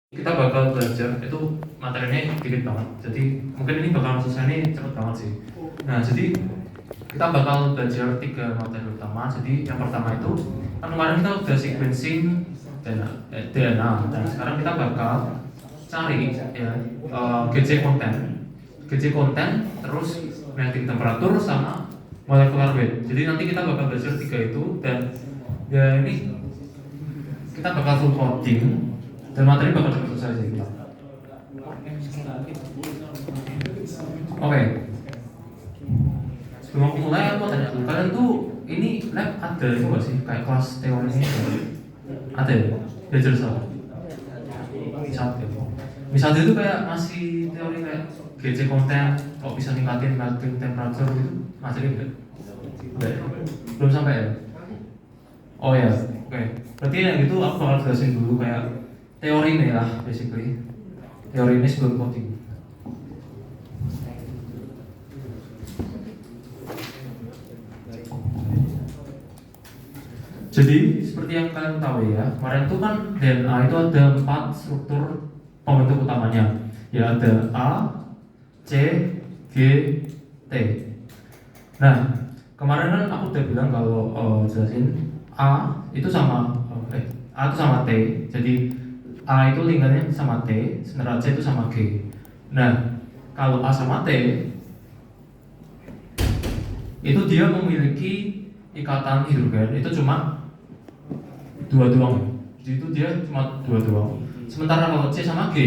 Kita bakal belajar itu materinya dikit banget, jadi mungkin ini bakal selesai cepet banget sih. Nah, jadi kita bakal belajar 3 materi utama. Jadi yang pertama itu kan kemarin kita udah sequencing DNA. Dan sekarang kita bakal cari ya GC konten, terus melting temperatur sama molecular weight. Jadi nanti kita bakal belajar 3 itu, dan ya ini kita bakal full coding dan materi bakal cepet selesai sih. Oke. Sebelum aku mulai, aku tanya dulu, kalian tuh ini lab ada itu nggak sih kayak kelas teorinya? Ada ya? Belajar sama? Misalnya itu kayak masih teori kayak GC konten, kok bisa ningkatin melting temperature gitu, masih enggak? Belum sampai ya? Oh ya, oke. Berarti yang itu aku bakal jelasin dulu kayak teori ini lah, basically. Teori ini sebelum coding. Jadi seperti yang kalian tahu ya, kemarin itu kan DNA itu ada 4 struktur pembentuk utamanya. Ya ada A, C, G, T. Nah, kemarin kan aku udah bilang kalau jelasin A itu sama A itu sama T. Jadi A itu lingkarnya sama T, sementara C itu sama G. Nah, kalau A sama T itu dia memiliki ikatan hidrogen itu cuma 2 doang. Jadi itu dia cuma 2 doang. Sementara kalau C sama G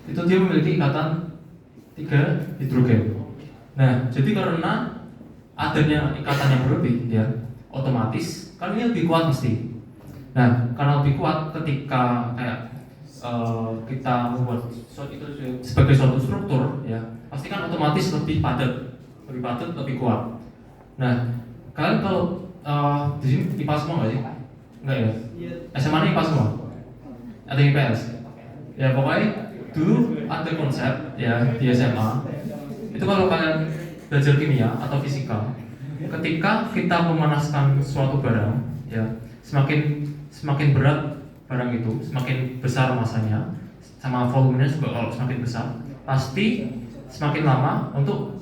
itu dia memiliki ikatan 3 hidrogen. Nah, jadi karena adanya ikatan yang berlebih ya, otomatis kan ini lebih kuat mesti. Nah, karena lebih kuat ketika kayak kita membuat itu sebagai suatu struktur ya, pasti kan otomatis lebih padat, lebih kuat. Nah, kalian kalau di sini IPA semua nggak sih? Enggak ya? SMA ini IPA semua? Atau IPS? Ya pokoknya dulu ada konsep ya di SMA. Itu kalau kalian belajar kimia atau fisika, ketika kita memanaskan suatu barang, ya semakin berat barang itu, semakin besar masanya, sama volumenya juga kalau semakin besar, pasti semakin lama untuk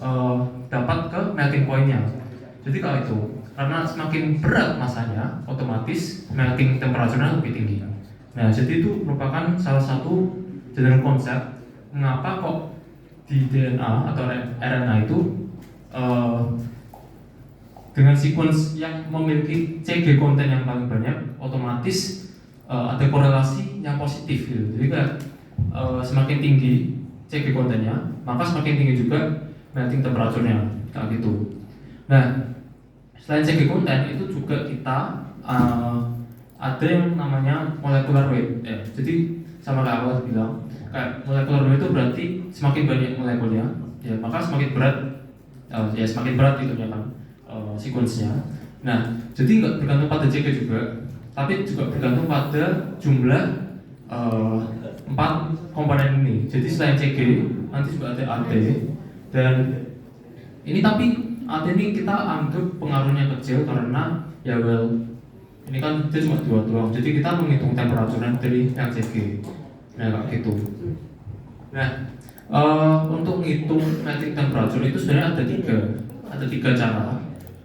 dapat ke melting point-nya. Jadi kalau itu, karena semakin berat masanya, otomatis melting temperature-nya lebih tinggi. Nah, jadi itu merupakan salah satu general konsep mengapa kok di DNA atau RNA itu dengan sequence yang memiliki CG konten yang paling banyak, otomatis ada korelasi yang positif gitu. Jadi kan semakin tinggi CG kontennya, maka semakin tinggi juga melting temperature-nya kayak gitu. Nah, selain CG konten itu juga kita ada yang namanya molecular weight ya. Jadi sama kayak awal bilang, kayak molecular weight itu berarti semakin banyak molekulnya ya, maka semakin berat semakin berat itunya kan sequence-nya. Nah, jadi nggak bergantung pada CG juga, tapi juga bergantung pada jumlah 4 komponen ini. Jadi selain CG nanti juga ada AT, dan ini tapi AT ini kita anggap pengaruhnya kecil karena ya ini kan dia cuma 2 doang. Jadi kita menghitung temperaturnya dari yang CG. Nah kayak gitu. Nah untuk menghitung melting temperature itu sebenarnya ada tiga cara.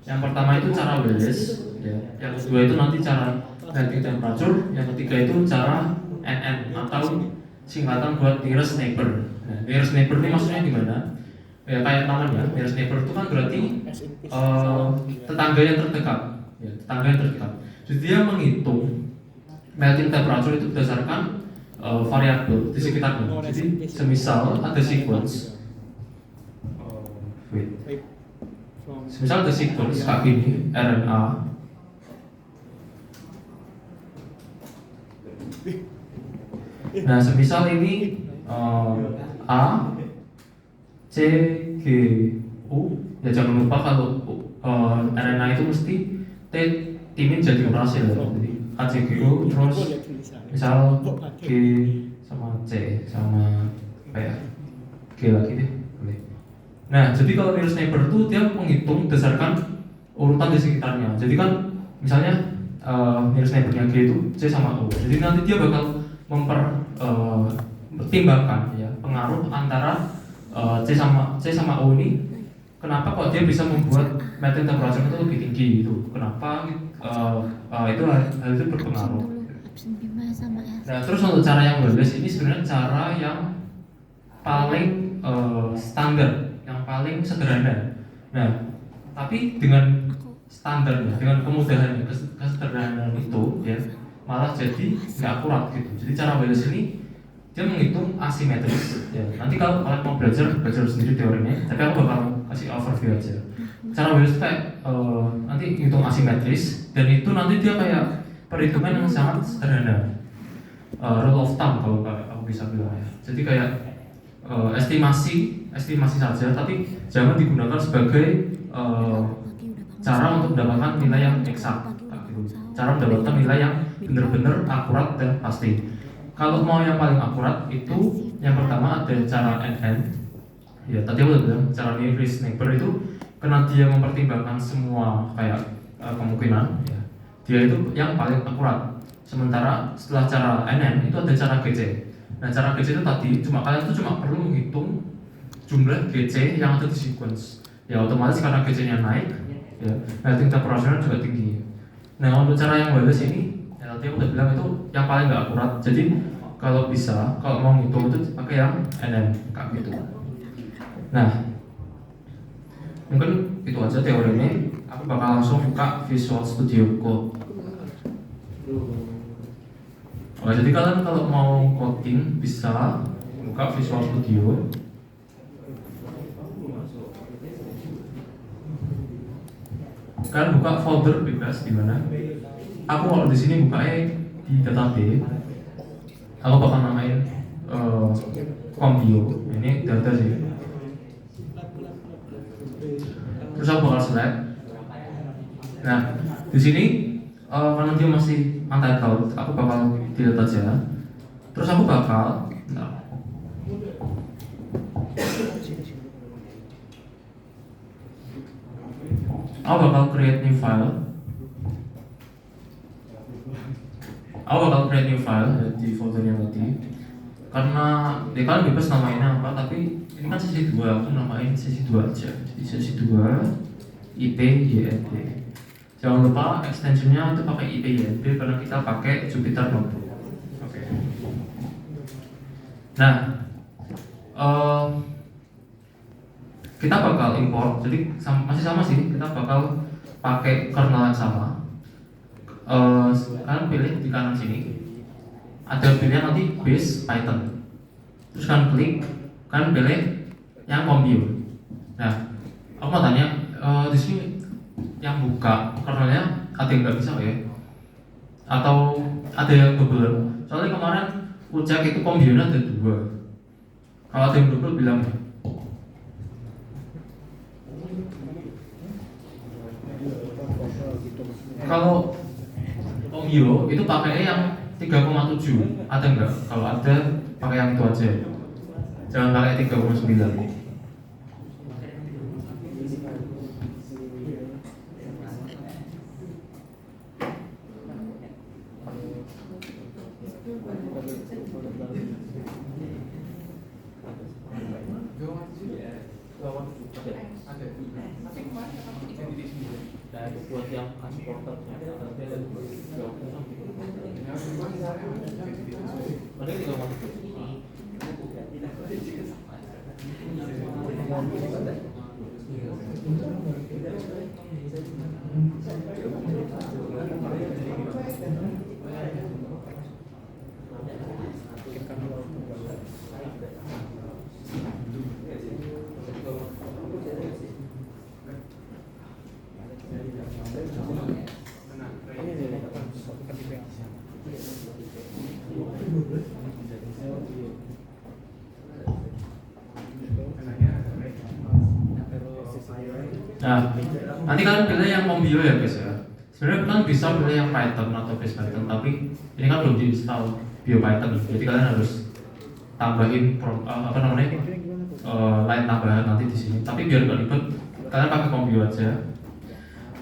Yang pertama itu cara Wallace, ya. Yang kedua itu nanti cara melting temperature. Yang ketiga itu cara NN atau singkatan buat nearest neighbor. Nah, nearest neighbor ini maksudnya gimana? Ya kayak namanya, nearest neighbor itu kan berarti tetangga yang terdekat. Ya, tetangga yang terdekat. Jadi dia menghitung melting temperature itu berdasarkan variabel di sekitarnya. Jadi semisal ada sequence, semisal ada sequence kayak gini RNA. Nah, semisal ini A, C, G, U. Ya jangan lupa kalau RNA itu mesti T timin jadi berhasil ya. Jadi A, C, G, U terus misal G sama C sama G lagi deh. Nah, jadi kalau nearest neighbor itu dia menghitung berdasarkan urutan di sekitarnya. Jadi kan misalnya nearest neighbornya G itu C sama O. Jadi nanti dia bakal mempertimbangkan ya pengaruh antara C sama O ini. Kenapa kok dia bisa membuat melting temperature itu lebih tinggi itu? Kenapa itu hal itu berpengaruh? Nah, terus untuk cara yang Wallace ini sebenarnya cara yang paling standar, yang paling sederhana. Nah, tapi dengan standarnya, dengan kemudahan, kesederhanaan itu, ya malah jadi nggak akurat gitu. Jadi cara Wallace ini dia menghitung asimetris. Ya, nanti kalau kalian mau belajar sendiri teorinya, tapi aku bakal kasih overview aja. Cara Wallace itu kayak nanti hitung asimetris, dan itu nanti dia kayak perhitungan yang sangat sederhana. Rule of thumb kalau aku bisa bilang ya. Jadi kayak estimasi saja, tapi jangan digunakan sebagai cara untuk mendapatkan nilai yang eksak, gitu. Cara mendapatkan nilai yang benar-benar akurat dan pasti. Kalau mau yang paling akurat itu yang pertama ada cara NN. Ya tadi aku udah bilang cara nearest neighbor itu karena dia mempertimbangkan semua kayak kemungkinan, ya, dia itu yang paling akurat. Sementara setelah cara NN itu ada cara GC. Nah cara GC itu tadi kalian itu cuma perlu menghitung jumlah GC yang ada di sequence. Ya otomatis karena GC-nya naik, ya melting temperature juga tinggi. Nah untuk cara yang Wallace ini, ya tadi aku udah bilang itu yang paling nggak akurat. Jadi kalau bisa, kalau mau ngitung itu pakai yang NN kayak gitu. Nah, mungkin itu aja teorinya. Aku bakal langsung buka Visual Studio Code. Oke, jadi kalian kalau mau coding bisa buka Visual Studio. Kalian buka folder bebas di mana. Aku kalau di sini bukanya di database. Aku bakal namain Combio. Ini data sih. Terus aku bakal select. Nah, di sini karena dia masih untitled, aku bakal delete aja. Terus aku bakal create new file. Aku bakal create new file di foldernya tadi. Karena kalian bebas namainnya apa, tapi ini kan sesi 2, aku namain sesi 2 aja. Jadi sesi 2 IPYNB. Jangan lupa extensionnya itu pakai IPYNB karena kita pakai Jupyter Notebook. Oke. Nah, kita bakal import. Jadi masih sama sih, kita bakal pakai kernel yang sama. Kalian pilih di kanan sini. Ada pilihan nanti base Python. Terus kalian klik, kalian pilih yang Combio. Nah, aku mau tanya, di sini yang buka kernelnya ada yang nggak bisa ya? Atau ada yang double? Soalnya kemarin Ucek itu Combio-nya ada 2. Kalau ada yang double bilang. Kalau Combio itu pakainya yang 3,7, ada enggak? Kalau ada, pakai yang itu aja. Jangan pakai 3,9. Buat yang unsupported-nya Nah, nanti kalian pilih yang Combio ya guys ya. Sebenarnya kalian bisa pilih yang Python atau base Python, tapi ini kan belum diinstal BioPython, jadi kalian harus tambahin line tambahan nanti di sini. Tapi biar nggak ribet, kalian pakai Combio aja.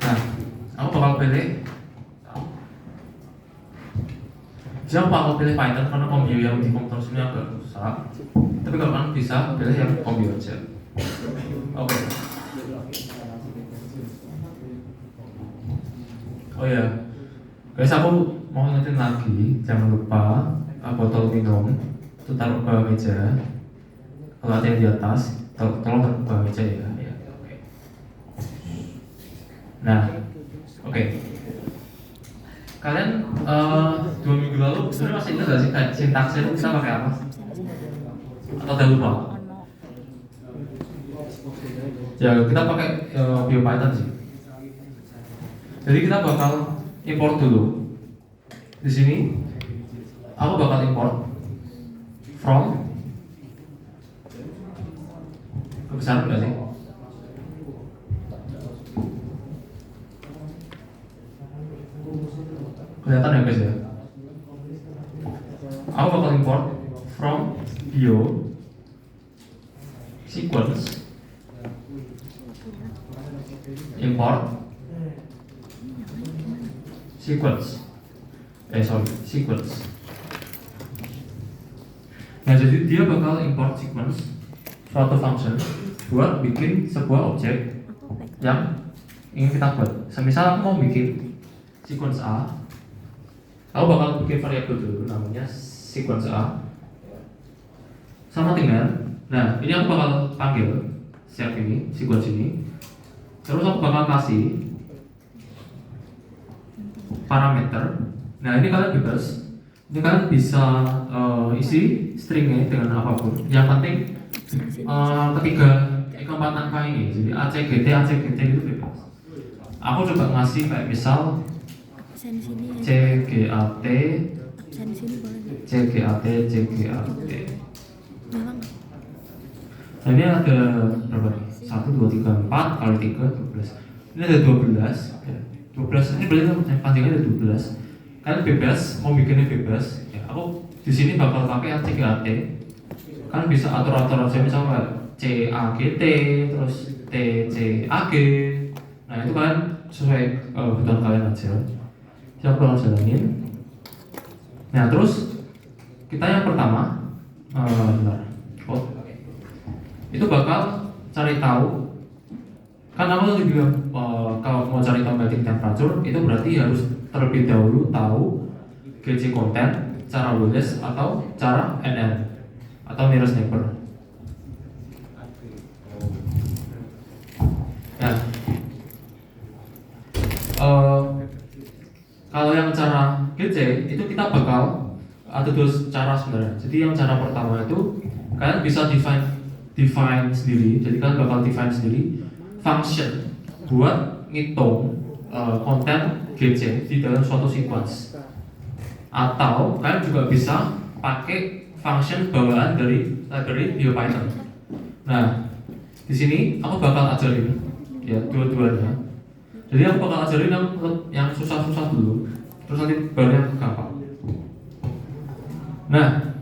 Nah, aku bakal pilih Jangan Pak, pilih Python karena Kombio yang di komputer sini agak susah. Tapi kalau kan bisa pilih yang Kombio aja. Oke. Oh ya, guys, aku mau ngingetin lagi, jangan lupa botol minum itu taruh ke meja. Kalau ada yang di atas, tolong taruh ke meja ya. Oke. Nah, oke. Kalian 2 minggu lalu sebenarnya masih ingat gak sih sintaksnya itu kita pakai apa? Atau udah lupa? Ya kita pakai BioPython sih. Jadi kita bakal import dulu. Di sini aku bakal import from, kebesaran nggak sih? Kelihatan ya guys ya? Aku bakal import from bio sequence, import sequence, sequence. Nah jadi dia bakal import sequence suatu function buat bikin sebuah objek yang ingin kita buat. Semisal aku mau bikin sequence A, aku bakal bikin variabel dulu namanya sequence A sama dengan, nah ini aku bakal panggil siap ini, sequence ini. Terus aku bakal kasih parameter. Nah ini kalian bebas, ini kalian bisa isi stringnya dengan apapun. Yang penting keempat angka ini, jadi ACGT itu bebas. Aku coba ngasih kayak misal CGAT, Nah ini ada berapa nih? 1, 2, 3, 4 kali 3, 12. Ini ada 12 ini berarti panjangnya ada 12. Kalian bebas, mau bikinnya bebas ya, aku di sini bakal pakai CGAT. Kalian bisa atur-atur aja, misalnya CAGT, terus TCAG. Nah itu kalian sesuai kebutuhan kalian aja. Jadi aku bakal jalanin. Nah terus kita yang pertama itu bakal cari tahu, kan aku tadi bilang kalau mau cari tahu melting temperature itu berarti harus terlebih dahulu tahu GC content, cara Wallace atau cara NN atau nearest neighbor. Nah, kalau yang cara GC itu kita bakal ada 2 cara sebenarnya. Jadi yang cara pertama itu kalian bisa define sendiri. Jadi kalian bakal define sendiri function buat ngitung konten GC di dalam suatu sequence. Atau kalian juga bisa pakai function bawaan dari library BioPython. Nah, di sini aku bakal ajarin ya dua-duanya. Jadi aku bakal ajarin yang susah-susah dulu, terus nanti baru yang gampang. Nah,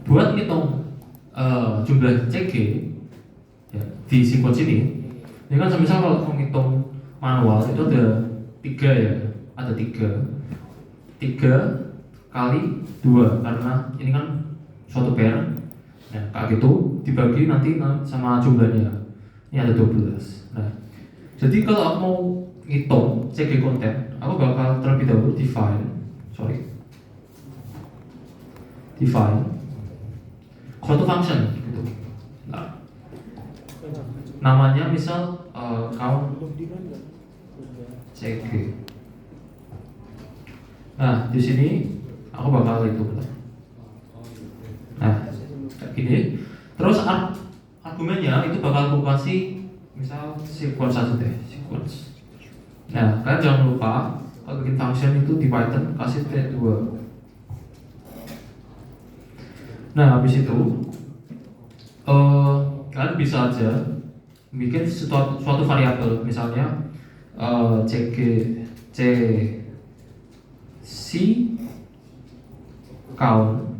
buat ngitung jumlah CG ya, di sequence ini kan semisal kalau menghitung manual itu ada 3 ya, ada 3 kali 2 karena ini kan suatu pair. Nah, kayak gitu dibagi nanti sama jumlahnya. Ini ada 12. Nah, jadi kalau aku mau ngitung CG content, aku bakal terlebih dahulu define suatu function gitu. Nah, namanya misal count CG. Nah, di sini aku bakal hitung. Nah, kayak gini. Terus argumennya itu bakal aku kasih misal sequence aja deh, sequence. Nah, kalian jangan lupa kalau bikin function itu di Python kasih T2. Nah, habis itu kalian bisa aja bikin suatu variabel, misalnya C count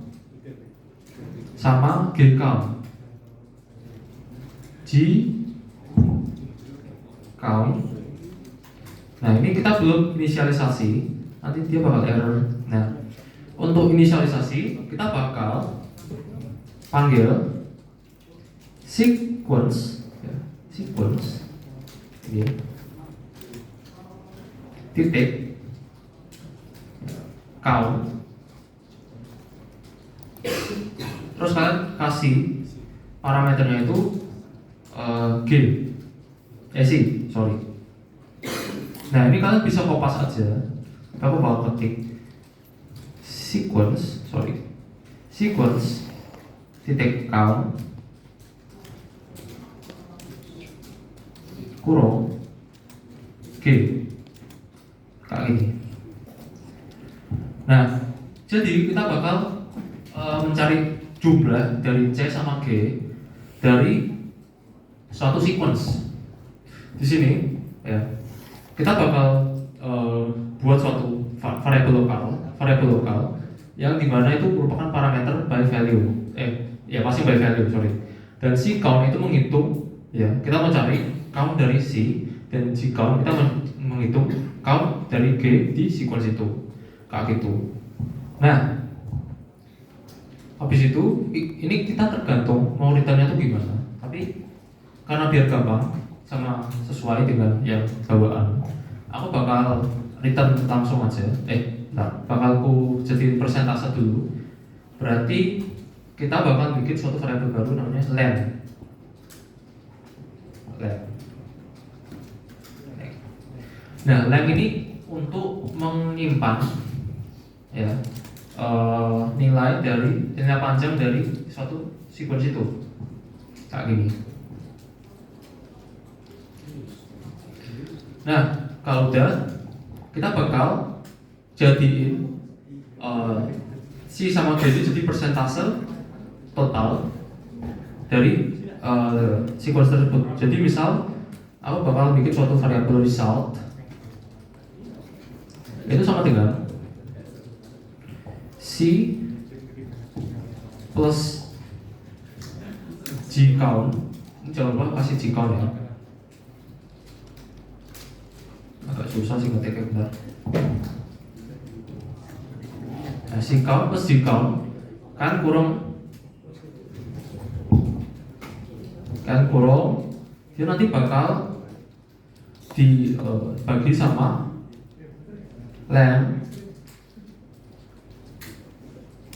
sama G count, G count. Nah ini kita belum inisialisasi, nanti dia bakal error. Nah, untuk inisialisasi kita bakal panggil sequence, ya, sequence, ini, titik count, terus kalian kasih parameternya itu sorry. Nah ini kalian bisa kopas aja. Aku bakal ketik sequence titik count kurung G kayak gini. Nah jadi kita bakal mencari jumlah dari C sama G dari suatu sequence. Di sini ya kita bakal buat suatu variabel lokal yang dimana itu merupakan parameter by value, pasti by value, sorry. Dan si count itu menghitung, ya kita mau cari count dari C, dan si count kita menghitung count dari G di sequence itu, kayak gitu. Nah habis itu ini kita tergantung mau returnnya itu gimana, tapi karena biar gampang sama sesuai dengan yang bawaan, aku bakal return langsung aja. Bakal aku jadiin persentase dulu. Berarti kita bakal bikin suatu variabel baru namanya len. Nah, len ini untuk menyimpan ya nilai panjang dari suatu sequence itu, kayak gini. Nah, kalau udah kita bakal jadiin C sama G jadi persentase total dari sequence tersebut. Jadi misal aku bakal bikin suatu variabel result itu sama dengan C plus G count. Jangan lupa kasih G count ya. Agak susah sih ngetiknya benar. Nah, C count plus G count kan kurang dia nanti bakal dibagi sama len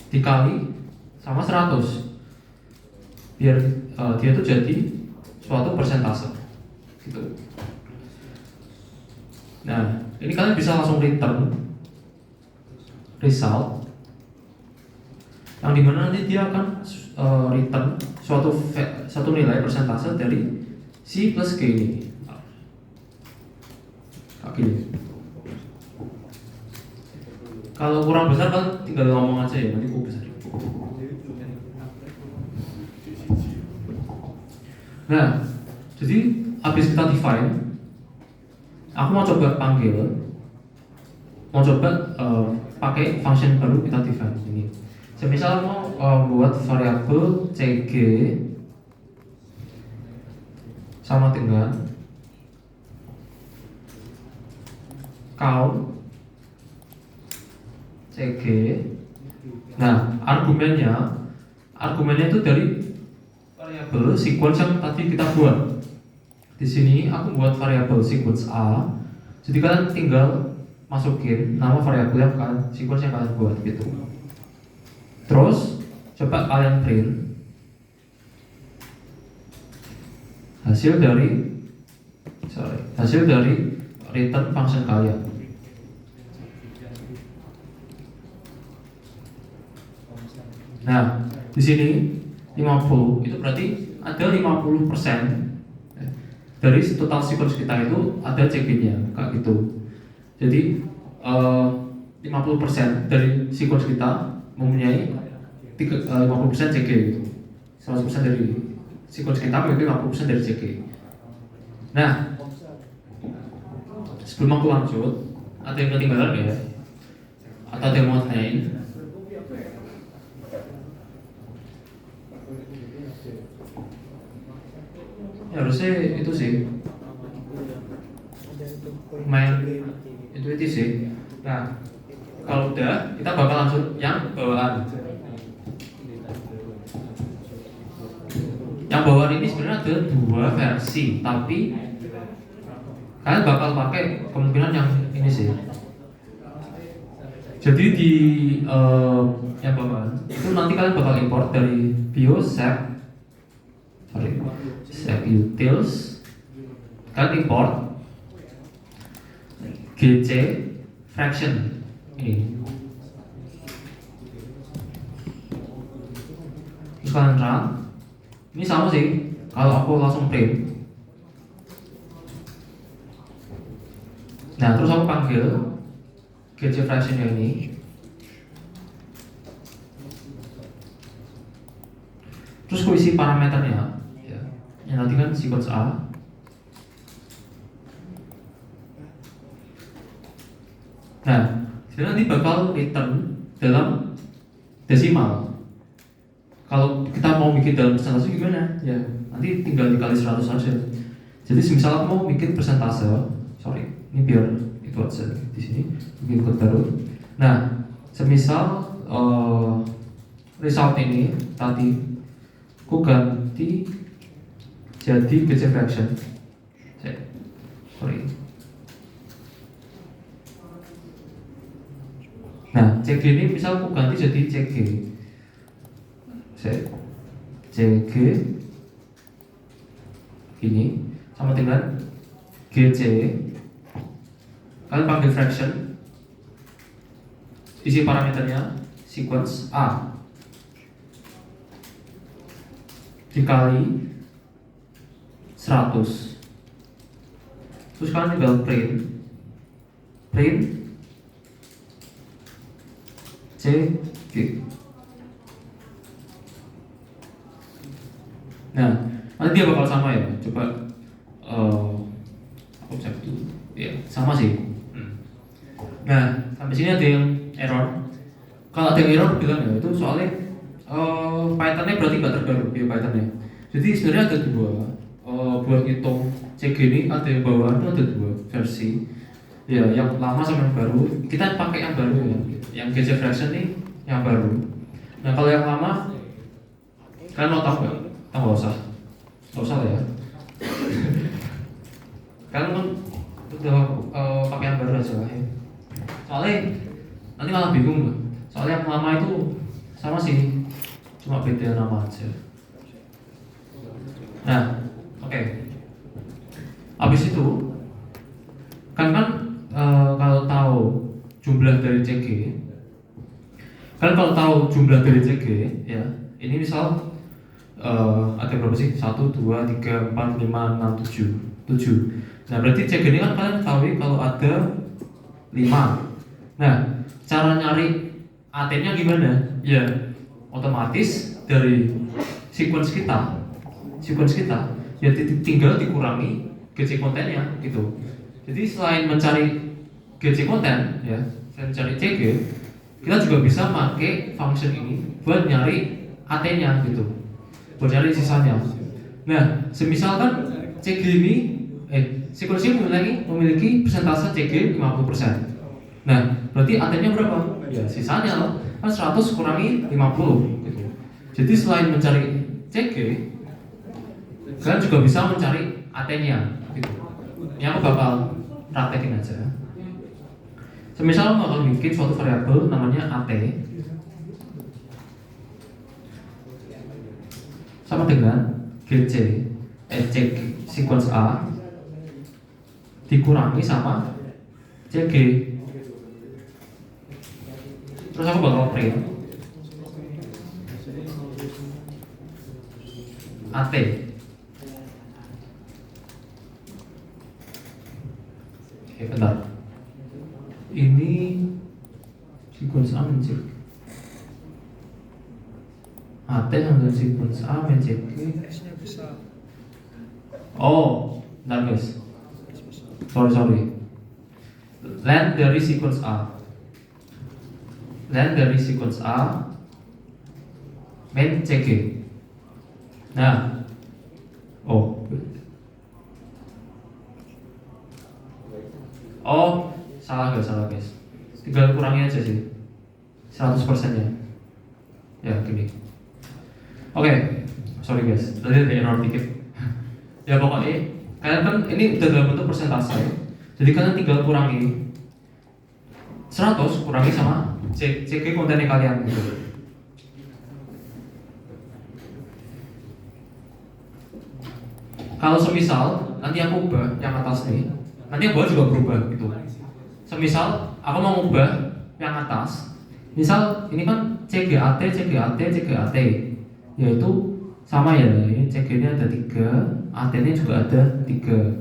dikali sama 100 biar dia tuh jadi suatu persentase gitu. Nah ini kalian bisa langsung return result yang dimana nanti dia akan return satu nilai persentase dari C plus G ini. Kalau kurang besar kan tinggal ngomong aja ya, nanti aku besar. Nah, jadi habis kita define, aku mau coba pakai function baru kita define ini. Semisal mau buat variabel CG sama dengan count CG. Nah, argumennya itu dari variabel sequence yang tadi kita buat. Di sini aku buat variabel sequence A. Jadi kalian tinggal masukin nama variabel yang sequence yang kalian buat gitu. Terus coba kalian print hasil dari return function kalian. Nah, di sini 50 itu berarti ada 50% dari total sequence kita itu ada CG-nya kayak gitu. Jadi 50% dari sequence kita mempunyai 50% CG gitu. 100% dari sequence kita memiliki 50% dari CG. Nah, sebelum aku lanjut, ada yang ketinggalan ya? Atau ada yang mau tanyain? Ya, harusnya itu sih main itu sih. Nah, Kalau udah, kita bakal langsung yang bawaan. Yang bawaan ini sebenarnya ada dua versi, tapi kalian bakal pakai kemungkinan yang ini sih. Jadi di yang bawaan itu nanti kalian bakal import dari biosep utils. Kalian import gc fraction ini. Terus kalian run. Ini sama sih. Kalau aku langsung print. Nah, terus aku panggil gc fractionnya ini. Terus aku isi parameternya. Ya. Yang nanti kan sequence A. Nah, sebenarnya nanti bakal return dalam desimal. Kalau kita mau bikin dalam persentase gimana? Ya, nanti tinggal dikali 100 aja. Jadi misal aku mau bikin persentase, ini biar itu aja di sini, bikin kode baru. Nah, semisal result ini tadi aku ganti jadi gc fraction. Nah, CG ini misal aku ganti jadi CG. CG ini sama dengan GC. Kalian panggil fraction, isi parameternya sequence A dikali 100. Terus kalian tinggal print CG. Nah, nanti dia bakal sama ya. Coba aku cek dulu. Ya, sama sih. Nah, sampai sini ada yang error. Kalau ada yang error bilang ya itu soalnya Python-nya berarti nggak terbaru ya Python-nya. Jadi sebenarnya ada dua. Buat hitung CG ini ada yang bawaan itu ada dua versi. Ya, yang lama sama yang baru. Kita pakai yang baru ya. Yang gc fraction nih yang baru. Nah, kalau yang lama kalian mau tahu nggak? Nggak usah lah ya. Kalian kan udah pakai yang baru aja lah ya. Soalnya nanti malah bingung loh. Soalnya yang lama itu sama sih, cuma beda nama aja. Nah, oke. Habis itu kan kalau tahu jumlah dari CG, kan kalau tahu jumlah dari CG ya, ini misal ada berapa sih? 1, 2, 3, 4, 5, 6, 7. Nah, berarti CG ini kan kalian tahu kalau ada 5. Nah, cara nyari AT-nya gimana? Ya, otomatis dari sequence kita ya tinggal dikurangi GC kontennya gitu. Jadi selain mencari GC konten ya, selain mencari CG, kita juga bisa pakai function ini buat nyari AT-nya gitu, buat nyari sisanya. Nah, semisal kan CG ini sequence ini memiliki persentase CG 50%. Nah, berarti AT-nya berapa? Ya, sisanya loh. Kan 100 kurangi 50 gitu. Jadi selain mencari CG, kalian juga bisa mencari AT-nya gitu. Ini aku bakal praktekin aja. Semisal aku bakal bikin suatu variabel namanya AT sama dengan GC sequence A dikurangi sama CG. Terus aku bakal print AT. Oke, bentar. Ini sequence A mencek AT sama dengan sequence A mencek. Oh, bentar guys. Sorry. Length dari sequence A. Length dari sequence A main CG. Nah, salah guys. tinggal kurangi aja sih 100% nya ya gini. Oke, sorry guys, tadi ada error dikit. Ya pokoknya kalian kan ini udah dalam bentuk persentase, jadi kalian tinggal kurangi 100 kurangi sama CG kontennya kalian gitu. Kalau semisal nanti aku ubah yang atas nih, nanti yang bawah juga berubah gitu. Semisal aku mau ubah yang atas, misal ini kan CGAT, yaitu sama ya, ini CG nya ada 3, AT nya juga ada 3.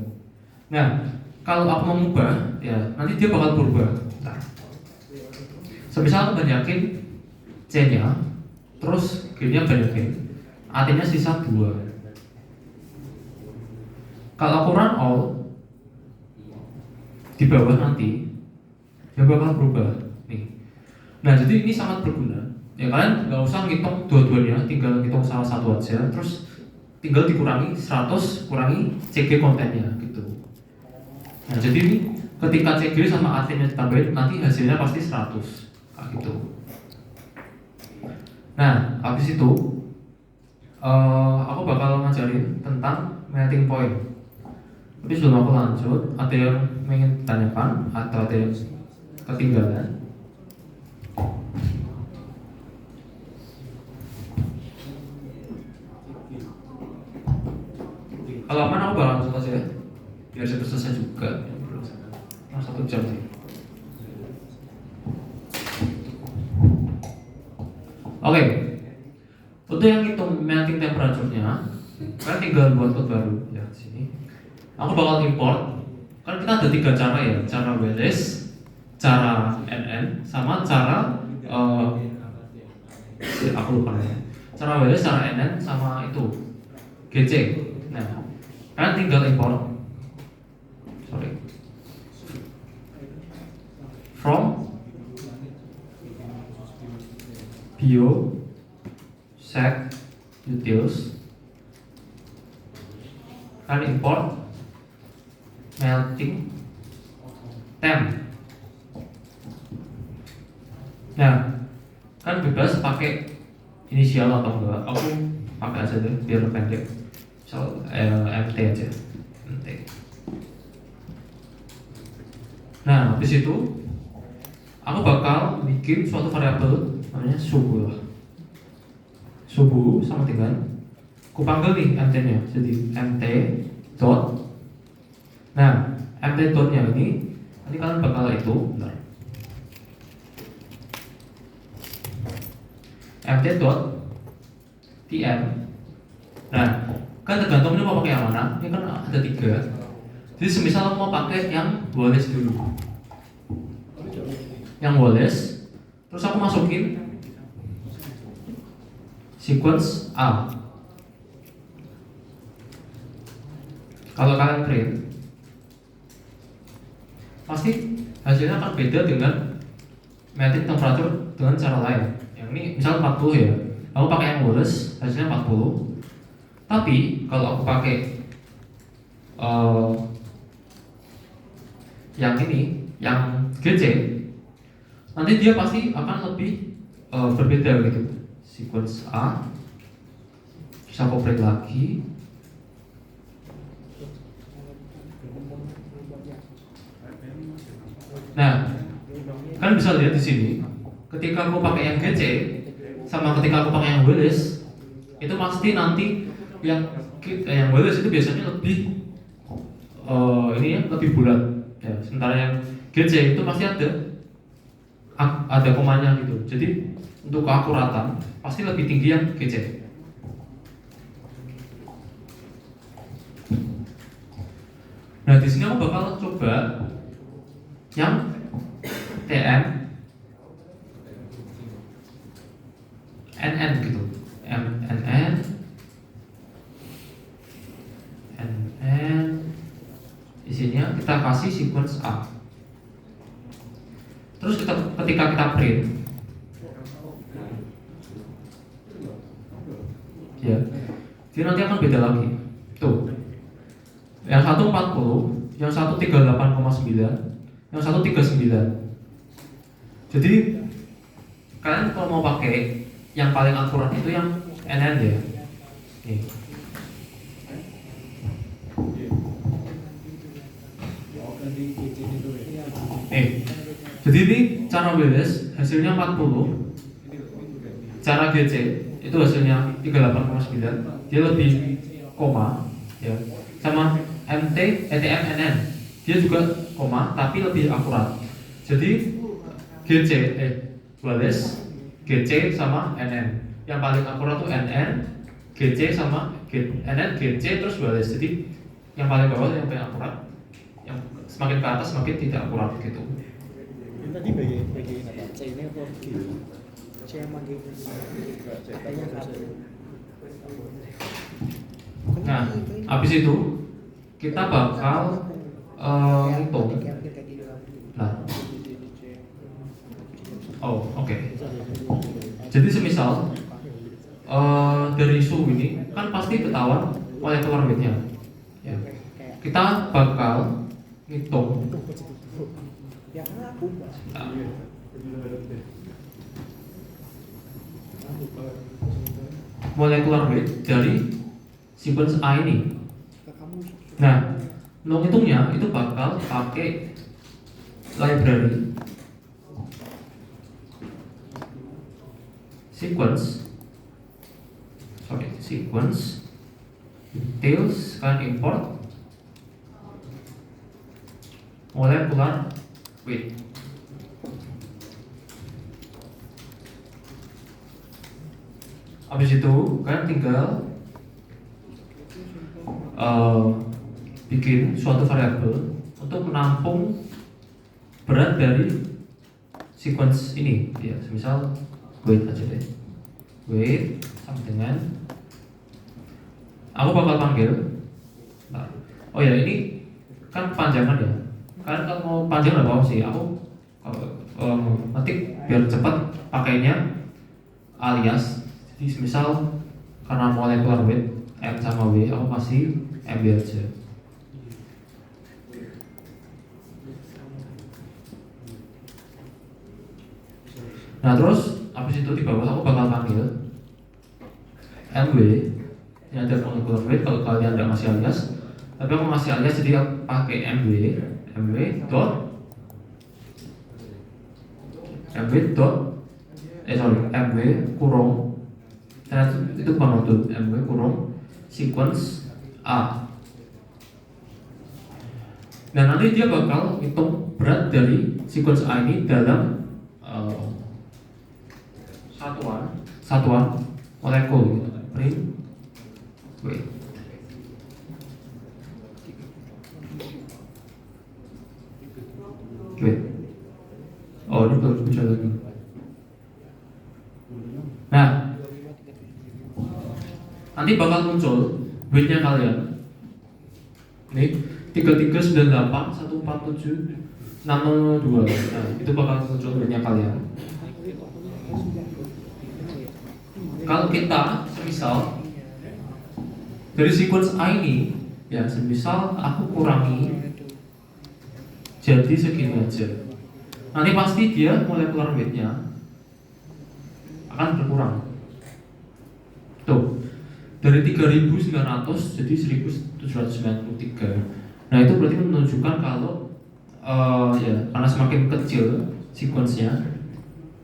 Nah, kalau aku mau ubah, ya nanti dia bakal berubah. Nah, semisal aku banyakin C nya, terus G nya banyakin, AT nya sisa 2. Kalau aku run all di bawah nanti dia bakal berubah nih. Nah jadi ini sangat berguna. Ya kalian nggak usah ngitung dua-duanya, tinggal ngitung salah satu aja, terus tinggal dikurangi 100 kurangi CG kontennya gitu. Nah jadi ini ketika CG sama AT nya ditambahin nanti hasilnya pasti 100 kayak gitu. Nah habis itu aku bakal ngajarin tentang melting point. Tapi sebelum aku lanjut, ada yang ingin ditanyakan atau ada yang ketinggalan? Kalau aman aku bakal langsung aja ya, biar cepat selesai juga. Nah, 1 jam sih. Oke, untuk yang hitung melting temperature-nya, kalian tinggal buat code baru ya di sini. Aku bakal import. Kan kita ada 3 cara ya, cara WLS, cara NN, sama cara aku lupa ya. Cara WLS, cara NN, sama itu GC. Nah, kalian tinggal import. From bio sec utils. Kalian import melting temp. Nah, kan bebas pakai inisial atau enggak. Aku pakai aja deh biar pendek. Misal MT aja. MT. Nah, habis itu aku bakal bikin suatu variabel namanya suhu lah. Suhu sama dengan aku panggil nih MT-nya. Jadi MT dot. Nah, MT dot-nya ini nanti kalian bakal itu, bentar. MT dot tm. Nah, kan tergantung ini mau pakai yang mana. Ini kan ada 3. Jadi semisal mau pakai yang Wallace dulu. Yang Wallace, terus aku masukin sequence A. Kalau kalian print, pasti hasilnya akan beda dengan melting temperature dengan cara lain. Yang ini misal 40 ya, aku pakai yang Wallace hasilnya 40. Tapi kalau aku pakai yang ini, yang GC, nanti dia pasti akan lebih berbeda gitu. Sequence A, bisa aku print lagi. Nah, kan bisa lihat di sini, ketika aku pakai yang GC sama ketika aku pakai yang Wallace, itu pasti nanti yang Wallace itu biasanya lebih ini ya, lebih bulat. Ya, sementara yang GC itu pasti ada komanya gitu. Jadi untuk keakuratan pasti lebih tinggi yang GC. Nah, di sini aku bakal coba yang TM NN gitu. NN isinya kita kasih sequence A. Terus ketika kita print ya, dia nanti akan beda lagi. Tuh, yang satu 40, yang satu 38,9, yang satu 39. Jadi kalian kalau mau pakai yang paling akurat itu yang NN ya. Nih. Jadi ini cara Welles hasilnya 40, cara GC itu hasilnya 38,9, dia lebih koma ya. Sama ETM NN dia juga koma tapi lebih akurat. Jadi GC Welles GC sama NN, yang paling akurat tuh NN, GC sama NN, GC terus Welles. Jadi yang paling bawah yang paling akurat, yang semakin ke atas semakin tidak akurat gitu. Tadi bagi apa? C ini atau G? C sama G. Katanya satu. Nah, habis itu kita bakal ngitung. Nah, oke. Jadi semisal dari suhu ini kan pasti ketahuan molecular weight-nya. Ya. Kita bakal ngitung. Nah. Molecular weight dari sequence A ini. Nah, ngitungnya itu bakal pakai library sequence details, kan import molecular weight. Habis itu kan tinggal bikin suatu variabel untuk menampung berat dari sequence ini ya, misal weight aja deh, weight sama dengan, aku bakal panggil, nah, oh ya ini kan panjangan ya, kalian kalau mau panjang nggak apa sih, aku nanti biar cepat pakainya alias. Jadi misal karena molecular weight M sama W, aku kasih MB aja. Nah terus habis itu di bawah aku bakal panggil MW, ini ada molecular weight. Kalau kalian tidak ngasih alias, tapi aku ngasih alias, jadi aku pakai MW dot MW kurung, nah itu bukan node, MW kurung sequence A. Nah nanti dia bakal hitung berat dari sequence A ini dalam satuan molekul gitu. Print weight. Oh ini baru bisa lagi. Nah, nanti bakal muncul weightnya kalian. Ini 3398 147 602. Nah, itu bakal muncul weightnya kalian. Kalau kita misal dari sequence A ini, ya semisal aku kurangi jadi segini aja, nanti pasti dia molecular weight-nya akan berkurang. Tuh, dari 3900 jadi 1793. Nah itu berarti menunjukkan kalau ya karena semakin kecil sequence-nya,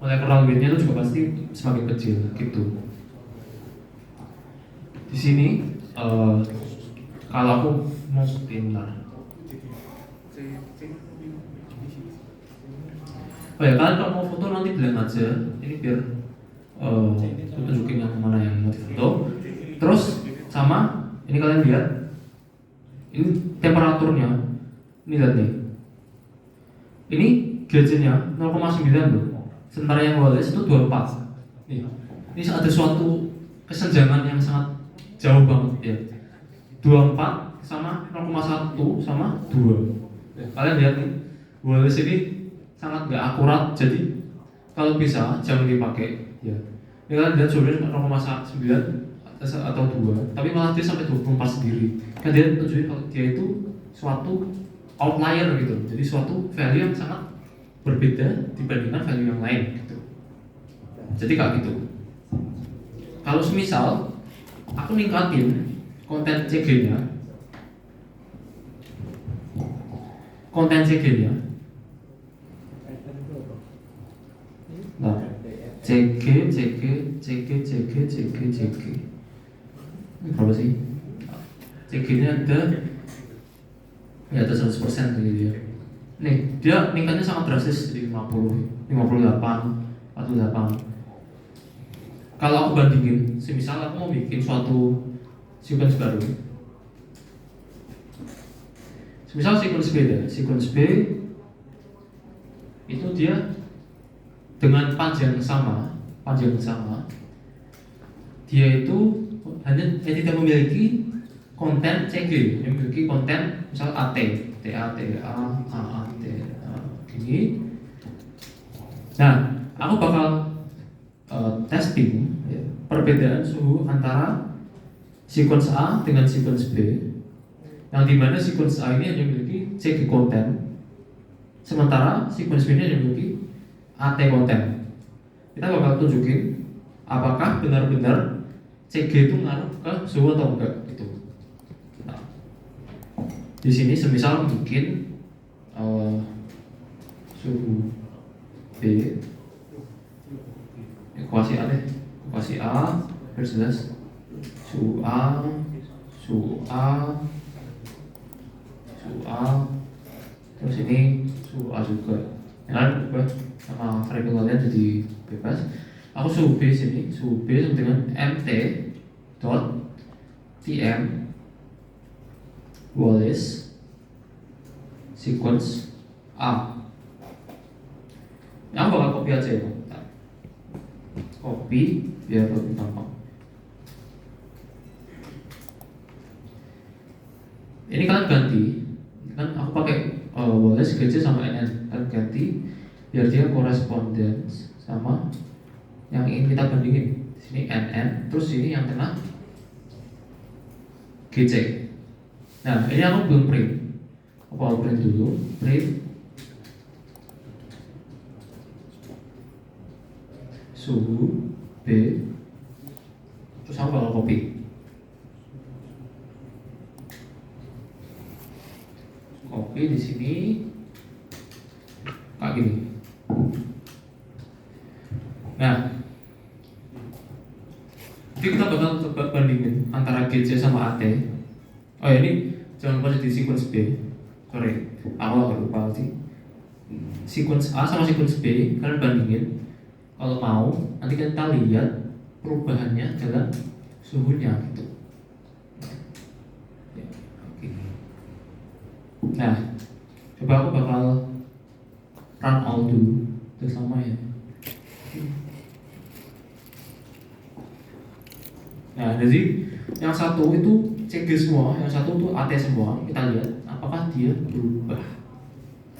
molecular weight-nya itu juga pasti semakin kecil gitu. Di sini kalau aku mau pintar, oh ya kalian kalau mau foto nanti bilang aja, ini biar tunjukin yang mana yang mau difoto. Terus sama ini kalian lihat, ini temperaturnya, ini lihat nih, ini GC-nya 0,9 loh, sementara yang Welles itu 24. Nih, ini ada suatu kesenjangan yang sangat jauh banget ya. 24 sama 0,1 sama 2. Kalian lihat nih, Welles ini sangat nggak akurat, jadi kalau bisa jangan dipakai ya. Ini kalian lihat sebenarnya 0,9 atau 2, tapi malah dia sampai 24 sendiri. Kan dia tunjukin kalau dia itu suatu outlier gitu, jadi suatu value yang sangat berbeda dibandingkan value yang lain gitu. Jadi kayak gitu. Kalau semisal aku ningkatin konten CG-nya, nah, CG ini berapa sih? CG-nya ada, ya ada 100% gitu ya. Nih, dia meningkatnya sangat drastis dari 50, 58, 48. Kalau aku bandingin, semisal aku mau bikin suatu sequence baru, semisal sequence B itu dia dengan panjang sama, dia itu hanya tidak memiliki konten CG, yang memiliki konten misal AT, TA, TA, AA, TA, gini. Nah, aku bakal testing ya, perbedaan suhu antara sequence A dengan sequence B, yang dimana sequence A ini hanya memiliki CG konten, sementara sequence B ini hanya memiliki AT konten. Kita bakal tunjukin apakah benar-benar CG itu ngaruh ke suhu atau enggak gitu. Nah, di sini semisal bikin suhu B, ekuasi A deh, ekuasi A versus suhu A, terus ini suhu A juga. Yang lain berubah sama variabel kalian jadi bebas. Aku suhu B sini, suhu B sama dengan mt dot tm Wallace sequence A. Yang bakal copy aja ya, copy biar lebih gampang. Ini kalian ganti, kan aku pakai Wallace GC sama NN, kalian ganti biar dia correspondence sama yang ingin kita bandingin. Sini NN, terus ini yang tengah GC. Nah, ini aku belum print. Aku print dulu, print suhu B, terus aku bakal copy. Copy di sini kayak gini. Nah, jadi kita bakal coba bandingin antara GC sama AT. Oh ya, ini jangan lupa di sequence B. Sorry, aku agak lupa sih. Sequence A sama sequence B kalian bandingin. Kalau mau, nanti kita lihat perubahannya dalam suhunya gitu. Ya, oke. Nah, coba aku bakal run all dulu, terus sama ya. Nah, jadi yang satu itu CG semua, yang satu itu AT semua. Kita lihat apakah dia berubah.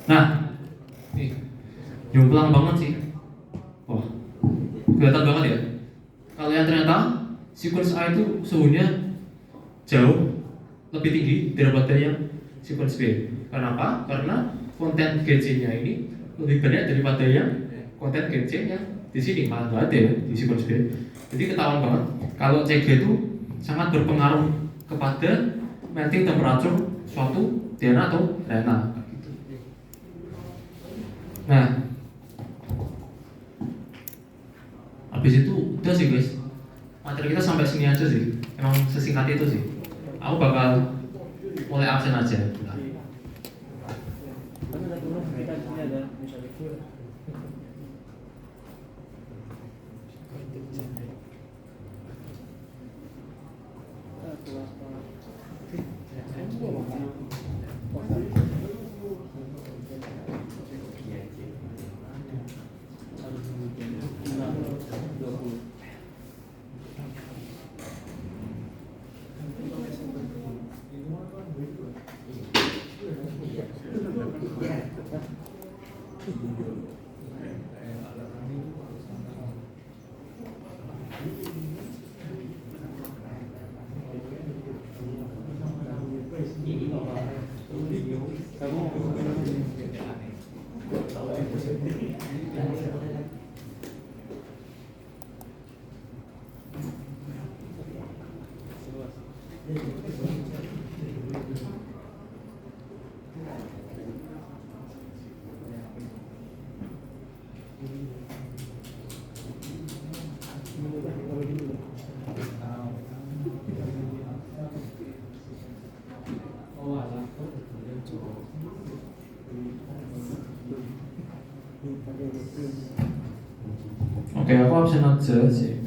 Nah, nih, jomplang banget sih. Wah, kelihatan banget ya. Kalau yang ternyata sequence A itu suhunya jauh lebih tinggi daripada yang sequence B. Kenapa? Karena konten GC-nya ini lebih banyak daripada yang konten GC yang di sini, malah nggak ada ya di sequence B. Jadi ketahuan banget kalau CG itu sangat berpengaruh kepada melting temperature suatu DNA atau RNA. Nah, habis itu udah sih guys, materi kita sampai sini aja sih. Emang sesingkat itu sih. Aku bakal mulai absen aja. Oke, aku absen aja sih.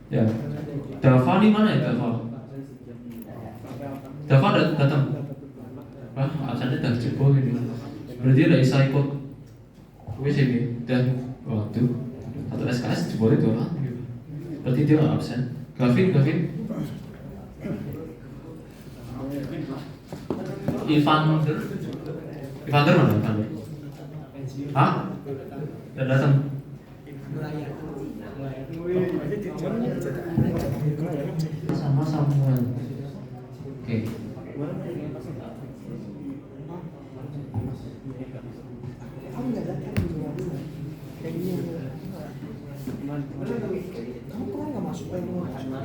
Ya, Dava di mana ya Dava? Dava datang. Wah, absennya udah jebol ini. Berarti udah bisa ikut kuis ini dan waktu atau SKS jebol itu lah. Berarti dia nggak absen. Gavin. Ivander mana Ivander? Hah? Udah datang. Sama Samuel. Oke. Kamu nggak datang di luar dulu. Kayak gini. Kamu kok nggak masuk ke rumah? Nggak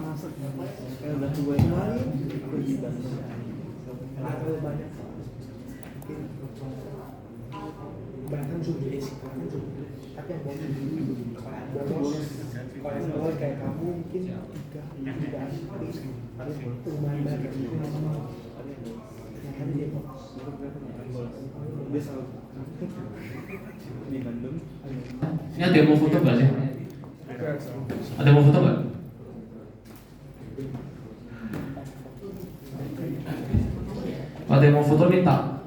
masuk. Udah tua kemarin. Pergi Bandung. Terlalu banyak. Bahkan sudah tapi yang bolos kalau kayak kamu mungkin tiga lumayan banyak kan dia di Bandung. Ini ada yang mau foto nggak sih? Ada yang mau foto nggak? Ada yang mau foto minta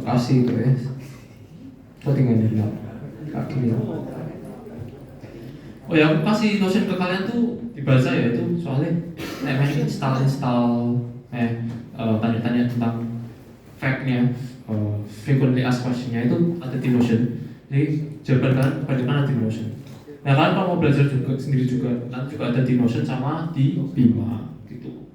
kasih itu ya. Kok tinggal di kaki ya. Oh ya, aku kasih notion ke kalian tuh dibaca ya itu soalnya main install tanya-tanya tentang fact-nya, frequently asked question-nya itu ada di notion. Jadi jawaban kalian kebanyakan ada di notion. Nah kalian kalau mau belajar juga sendiri juga nanti juga ada di notion sama di Bima gitu.